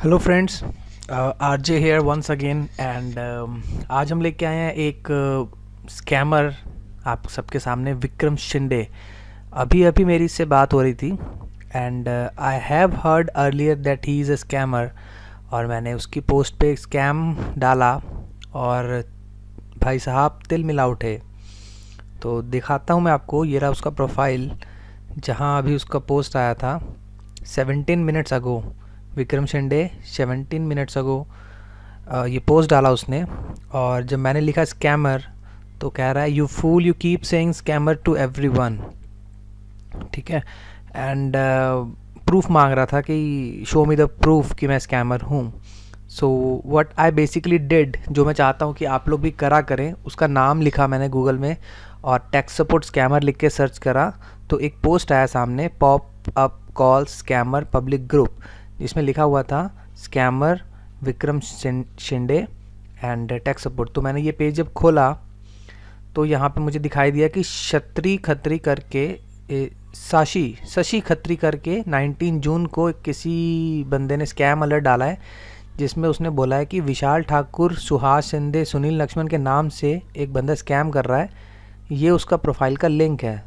Hello friends, RJ here once again and आज हम लेके आए हैं एक स्कैमर आप सबके सामने, विक्रम शिंदे। अभी अभी मेरी इससे बात हो रही थी and I have heard earlier that he is a scammer. और मैंने उसकी पोस्ट पे स्कैम डाला और भाई साहब तिल मिला उठे। तो दिखाता हूँ मैं आपको, ये रहा उसका प्रोफाइल जहाँ अभी उसका पोस्ट आया था 17 minutes ago. Vikram Shinde 17 minutes ago ये पोस्ट डाला उसने। और जब मैंने लिखा स्कैमर तो कह रहा है you fool you keep saying scammer to everyone. ठीक है, एंड प्रूफ मांग रहा था कि शो मी द प्रूफ कि मैं स्कैमर हूँ। So what I basically did, जो मैं चाहता हूँ कि आप लोग भी करा करें, उसका नाम लिखा मैंने गूगल में और टेक सपोर्ट स्कैमर लिख के सर्च करा तो एक पोस्ट आया सामने, pop up call scammer public group, जिसमें लिखा हुआ था scammer Vikram Shinde and tech support. तो मैंने ये पेज जब खोला तो यहाँ पे मुझे दिखाई दिया कि शत्री खत्री करके शशि खत्री करके 19 जून को किसी बंदे ने स्कैम अलर्ट डाला है, जिसमें उसने बोला है कि विशाल ठाकुर, सुहास शिंदे, सुनील लक्ष्मण के नाम से एक बंदा स्कैम कर रहा है। ये उसका प्रोफाइल का लिंक है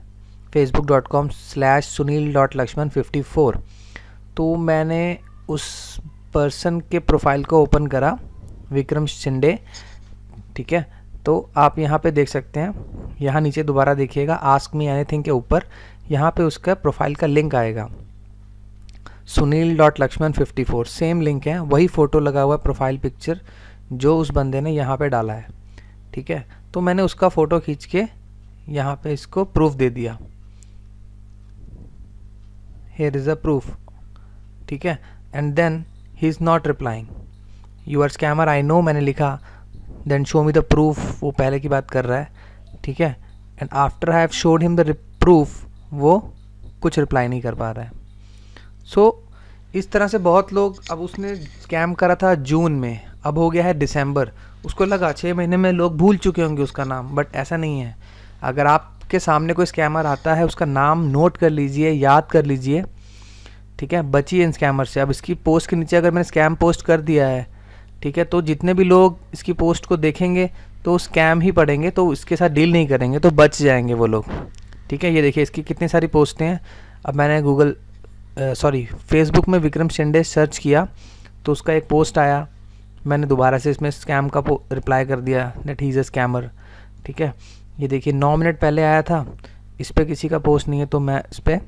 facebook.com/sunil.lakshman54। तो मैंने उस पर्सन के प्रोफाइल को ओपन करा, विक्रम शिंदे। ठीक है, तो आप यहाँ पे देख सकते हैं, यहाँ नीचे दोबारा देखिएगा आस्क मी एनीथिंग के ऊपर, यहाँ पे उसका प्रोफाइल का लिंक आएगा sunil.lakshman54। सेम लिंक है, वही फ़ोटो लगा हुआ प्रोफाइल पिक्चर जो उस बंदे ने यहाँ पे डाला है। ठीक है, तो मैंने उसका फ़ोटो खींच के यहाँ पे इसको प्रूफ दे दिया, हियर इज़ अ प्रूफ। ठीक है, and then he is not replying, you are scammer I know मैंने लिखा, then show me the proof, वो पहले की बात कर रहा है। ठीक है, and after I have showed him the proof वो कुछ रिप्लाई नहीं कर पा रहा है। सो इस तरह से बहुत लोग, अब उसने स्कैम करा था जून में, अब हो गया है दिसंबर, उसको लगा 6 महीने में लोग भूल चुके होंगे उसका नाम, बट ऐसा नहीं है। अगर आपके सामने कोई स्कैमर आता है उसका नाम नोट कर लीजिए, याद कर लीजिए। ठीक है, बचिए इन स्कैमर से। अब इसकी पोस्ट के नीचे अगर मैंने स्कैम पोस्ट कर दिया है, ठीक है, तो जितने भी लोग इसकी पोस्ट को देखेंगे तो स्कैम ही पढ़ेंगे, तो इसके साथ डील नहीं करेंगे, तो बच जाएंगे वो लोग। ठीक है, ये देखिए इसकी कितनी सारी पोस्टें हैं। अब मैंने फेसबुक में विक्रम शिंदे सर्च किया तो उसका एक पोस्ट आया, मैंने दोबारा से इसमें स्कैम का रिप्लाई कर दिया that he is a scammer. ठीक है, ये देखिए 9 मिनट पहले आया था, इस पर किसी का पोस्ट नहीं है, तो मैं इस पर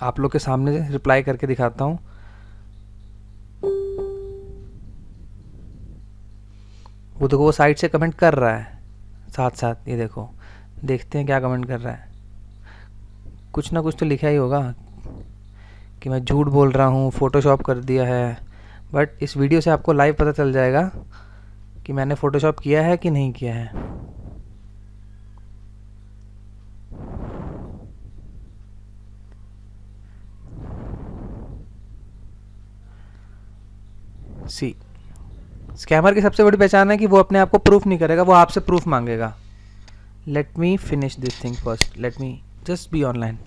आप लोग के सामने रिप्लाई करके दिखाता हूँ। वो देखो वो साइड से कमेंट कर रहा है साथ साथ, ये देखो, देखते हैं क्या कमेंट कर रहा है। कुछ ना कुछ तो लिखा ही होगा कि मैं झूठ बोल रहा हूँ, फ़ोटोशॉप कर दिया है, बट इस वीडियो से आपको लाइव पता चल जाएगा कि मैंने फ़ोटोशॉप किया है कि नहीं किया है। सी, स्कैमर की सबसे बड़ी पहचान है कि वो अपने आप को प्रूफ नहीं करेगा, वो आपसे प्रूफ मांगेगा। Let me finish this thing first, let me just be online.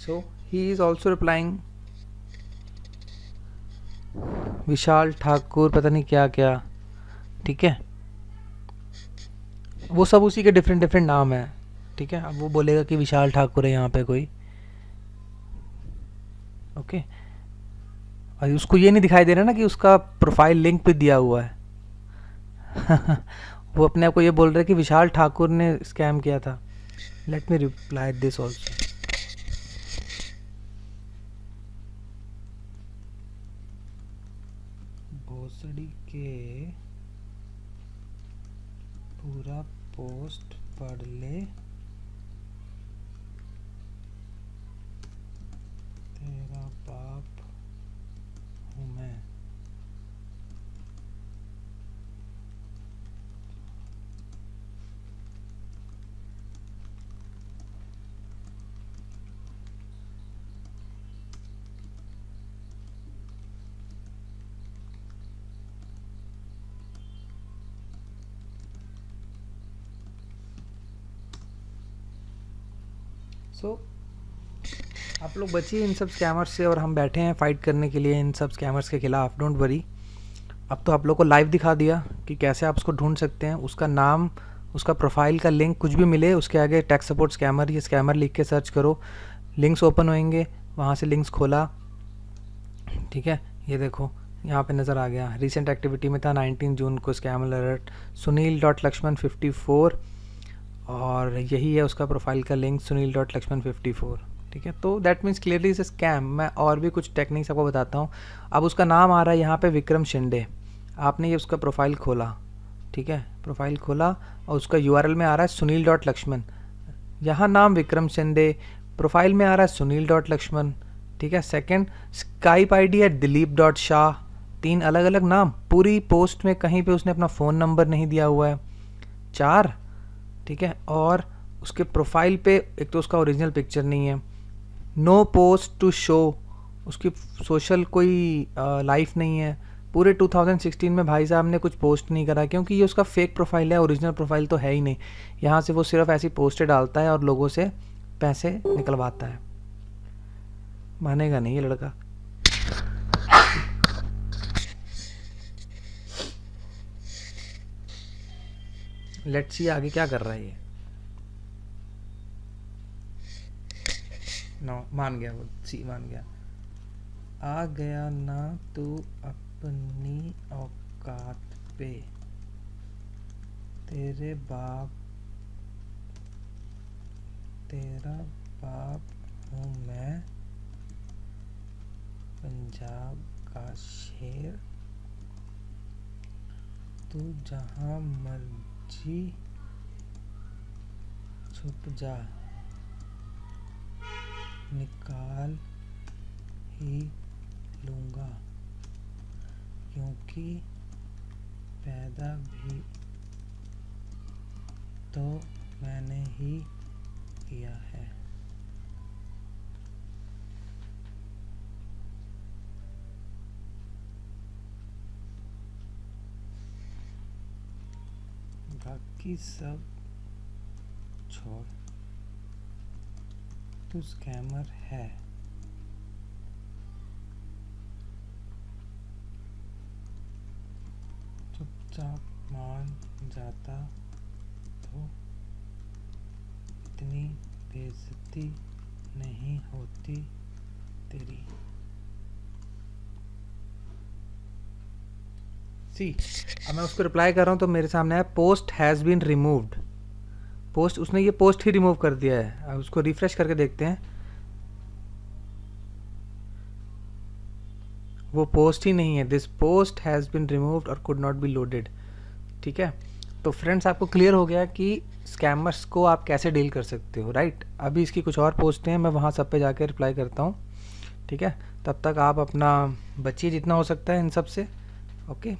So he is also replying विशाल ठाकुर, पता नहीं क्या क्या। ठीक है, वो सब उसी के डिफरेंट डिफरेंट नाम है। ठीक है, अब वो बोलेगा कि विशाल ठाकुर है यहाँ पे कोई। ओके, और उसको ये नहीं दिखाई दे रहा ना कि उसका प्रोफाइल लिंक पे दिया हुआ है। वो अपने आप को ये बोल रहा है कि विशाल ठाकुर ने स्कैम किया था। Let me reply this also. पढ़ के पूरा पोस्ट पढ़ ले, तेरा बाप हूँ मैं। सो आप लोग बचिए इन सब स्कैमर्स से, और हम बैठे हैं फाइट करने के लिए इन सब स्कैमर्स के खिलाफ। डोंट वरी, अब तो आप लोग को लाइव दिखा दिया कि कैसे आप उसको ढूंढ सकते हैं। उसका नाम, उसका प्रोफाइल का लिंक कुछ भी मिले, उसके आगे टेक सपोर्ट स्कैमर, ये स्कैमर लिख के सर्च करो, लिंक्स ओपन होंगे, वहाँ से लिंक्स खोला, ठीक है। ये देखो यहाँ पे नज़र आ गया, रिसेंट एक्टिविटी में था 19 जून को स्कैम अलर्ट, sunil.lakshman54, और यही है उसका प्रोफाइल का लिंक, sunil.lakshman54, ठीक है। तो that means clearly is scam. मैं और भी कुछ टेक्निक्स आपको बताता हूँ। अब उसका नाम आ रहा है यहाँ पे विक्रम शिंदे, आपने ये उसका प्रोफाइल खोला, ठीक है, प्रोफाइल खोला और उसका यूआरएल में आ रहा है sunil.lakshman, यहाँ नाम विक्रम शिंदे, प्रोफाइल में आ रहा है sunil.lakshman, ठीक है। सेकंड, स्काइप आईडी है दिलीप.शाह, 3 अलग अलग नाम, पूरी पोस्ट में कहीं पे उसने अपना फ़ोन नंबर नहीं दिया हुआ है। 4, ठीक है, और उसके प्रोफाइल पे एक तो उसका ओरिजिनल पिक्चर नहीं है, नो पोस्ट टू शो, उसकी सोशल कोई लाइफ नहीं है। पूरे 2016 में भाई साहब ने कुछ पोस्ट नहीं करा, क्योंकि ये उसका फेक प्रोफाइल है, ओरिजिनल प्रोफाइल तो है ही नहीं। यहाँ से वो सिर्फ ऐसी पोस्टें डालता है और लोगों से पैसे निकलवाता है। मानेगा नहीं ये लड़का। लेट्स सी आगे क्या कर रहा है ये। नो, मान गया वो, सी मान गया। आ गया ना तू अपनी औकात पे, तेरा बाप हूँ मैं, पंजाब का शेर, तू जहाँ मर्जी छुप जा, निकाल ही लूँगा, क्योंकि पैदा भी तो मैंने ही किया है। बाकी सब छोड़, तू स्कैमर है। चुपचाप मान जाता तो इतनी बेइज्जती नहीं होती तेरी। सी, अब मैं उसको रिप्लाई कर रहा हूँ तो मेरे सामने है post has been removed. Post, उसने ये पोस्ट ही रिमूव कर दिया है। अब उसको रिफ्रेश करके देखते हैं, वो पोस्ट ही नहीं है। This post has been removed और कुड नॉट बी लोडेड, ठीक है। तो फ्रेंड्स, आपको क्लियर हो गया कि स्कैमर्स को आप कैसे डील कर सकते हो, राइट। अभी इसकी कुछ और पोस्टें हैं, मैं वहाँ सब पे जाकर रिप्लाई करता हूँ, ठीक है। तब तक आप अपना बचिए जितना हो सकता है इन सब से। Okay,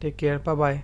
take care, bye bye.